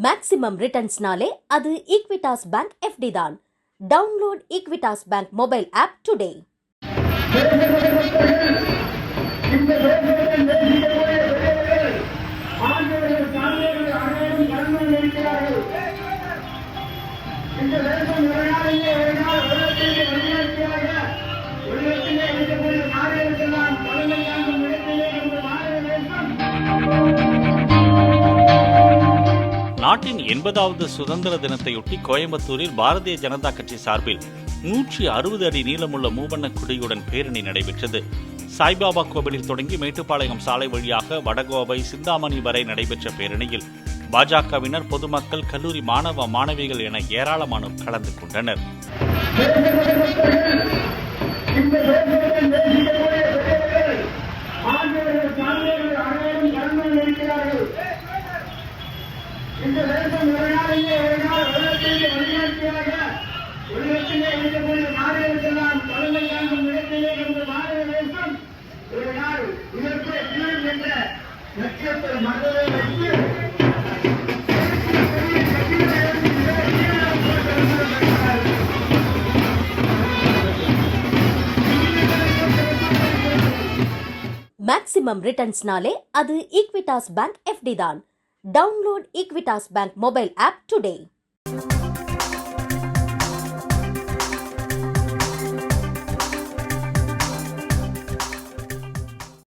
Maximum ரிட்டர்ன்ஸ்னாலே அது Equitas bank FD தான். Download Equitas bank mobile app today. நாட்டின் 80வது சுதந்திர தினத்தையொட்டி கோயம்புத்தூரில் பாரதிய ஜனதா கட்சி சார்பில் 160 அடி நீளமுள்ள மூவண்ண கொடியுடன் பேரணி நடைபெற்றது. சாய்பாபா கோவிலில் தொடங்கி மேட்டுப்பாளையம் சாலை வழியாக வடகோவை சிந்தாமணி வரை நடைபெற்ற பேரணியில் பாஜகவினர், பொதுமக்கள், கல்லூரி மாணவ மாணவிகள் என ஏராளமானோர் கலந்து கொண்டனர். இந்த தேசம் ஒரு நாளிலே ஒரு நாள் உலகத்திலே வழிகாட்டியாக உலகத்திலே இருக்கக்கூடிய நாடுகளுக்கெல்லாம் தலைமை தாங்கும் இடத்திலே இருந்த பாரத தேசம் ஒரு நாள் இதற்கு தீர்வு என்ற லட்சியத்தை மனதிலே வைத்து மேக்ஸிமம் ரிட்டர்ன்ஸ்னாலே அது ஈக்விட்டாஸ் பேங்க் எஃப்டி தான். Download Equitas Bank mobile app today.